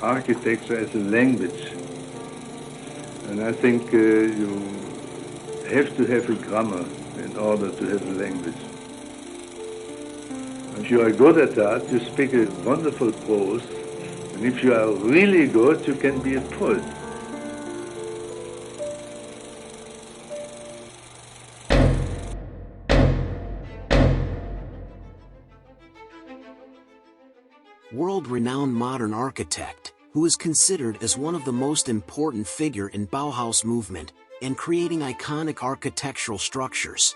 architecture as a language. And I think you have to have a grammar in order to have a language. If you are good at that, you speak a wonderful prose, and if you are really good, you can be a poet. World-renowned modern architect, who is considered as one of the most important figure in Bauhaus movement, and creating iconic architectural structures.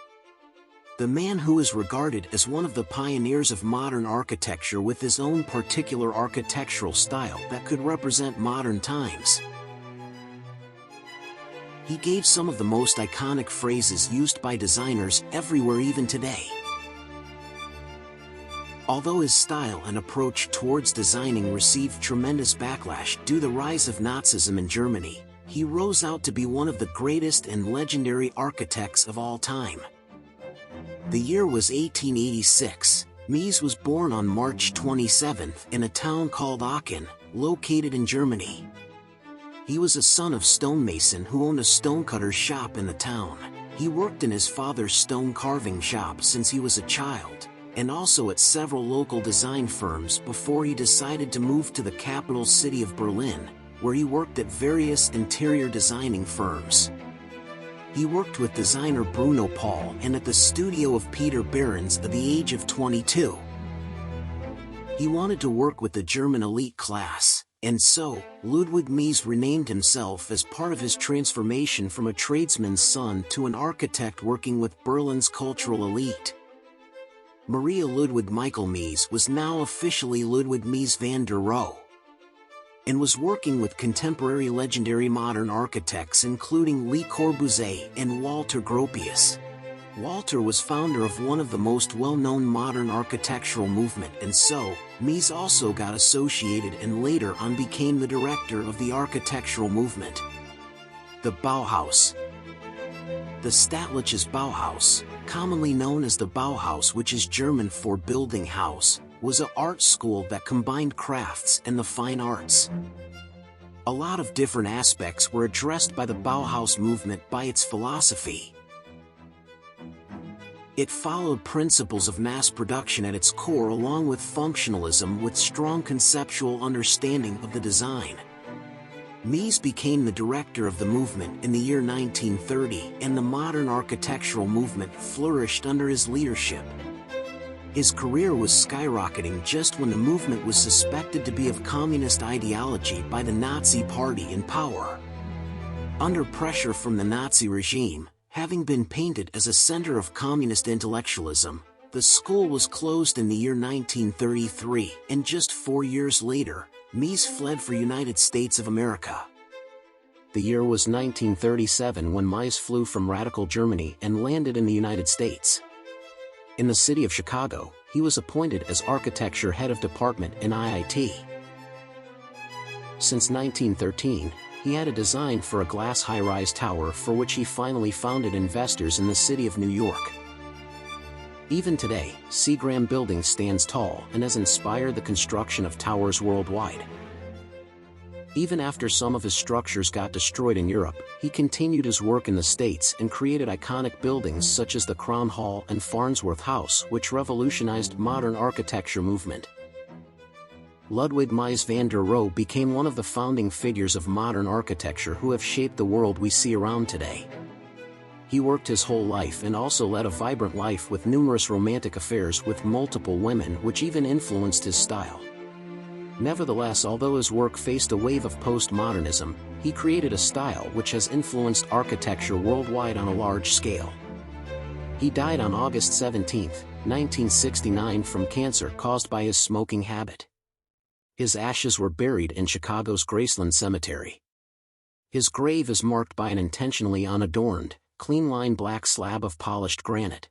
The man who is regarded as one of the pioneers of modern architecture with his own particular architectural style that could represent modern times. He gave some of the most iconic phrases used by designers everywhere even today. Although his style and approach towards designing received tremendous backlash due to the rise of Nazism in Germany, he rose out to be one of the greatest and legendary architects of all time. The year was 1886. Mies was born on March 27th in a town called Aachen, located in Germany. He was a son of stonemason who owned a stonecutter's shop in the town. He worked in his father's stone carving shop since he was a child, and also at several local design firms before he decided to move to the capital city of Berlin, where he worked at various interior designing firms. He worked with designer Bruno Paul and at the studio of Peter Behrens at the age of 22. He wanted to work with the German elite class, and so, Ludwig Mies renamed himself as part of his transformation from a tradesman's son to an architect working with Berlin's cultural elite. Maria Ludwig Michael Mies was now officially Ludwig Mies van der Rohe, and was working with contemporary legendary modern architects including Le Corbusier and Walter Gropius. Walter was founder of one of the most well-known modern architectural movement, and so, Mies also got associated and later on became the director of the architectural movement. The Bauhaus. The Staatliches Bauhaus, commonly known as the Bauhaus, which is German for building house, was an art school that combined crafts and the fine arts. A lot of different aspects were addressed by the Bauhaus movement by its philosophy. It followed principles of mass production at its core along with functionalism with strong conceptual understanding of the design. Mies became the director of the movement in the year 1930, and the modern architectural movement flourished under his leadership. His career was skyrocketing just when the movement was suspected to be of communist ideology by the Nazi Party in power. Under pressure from the Nazi regime, having been painted as a center of communist intellectualism, the school was closed in the year 1933, and just 4 years later, Mies fled for United States of America. The year was 1937 when Mies flew from radical Germany and landed in the United States. In the city of Chicago, he was appointed as architecture head of department in IIT. Since 1913, he had a design for a glass high-rise tower for which he finally founded investors in the city of New York. Even today, Seagram Building stands tall and has inspired the construction of towers worldwide. Even after some of his structures got destroyed in Europe, he continued his work in the States and created iconic buildings such as the Crown Hall and Farnsworth House, which revolutionized modern architecture movement. Ludwig Mies van der Rohe became one of the founding figures of modern architecture who have shaped the world we see around today. He worked his whole life and also led a vibrant life with numerous romantic affairs with multiple women, which even influenced his style. Nevertheless, although his work faced a wave of postmodernism, he created a style which has influenced architecture worldwide on a large scale. He died on August 17, 1969 from cancer caused by his smoking habit. His ashes were buried in Chicago's Graceland Cemetery. His grave is marked by an intentionally unadorned, clean-lined black slab of polished granite.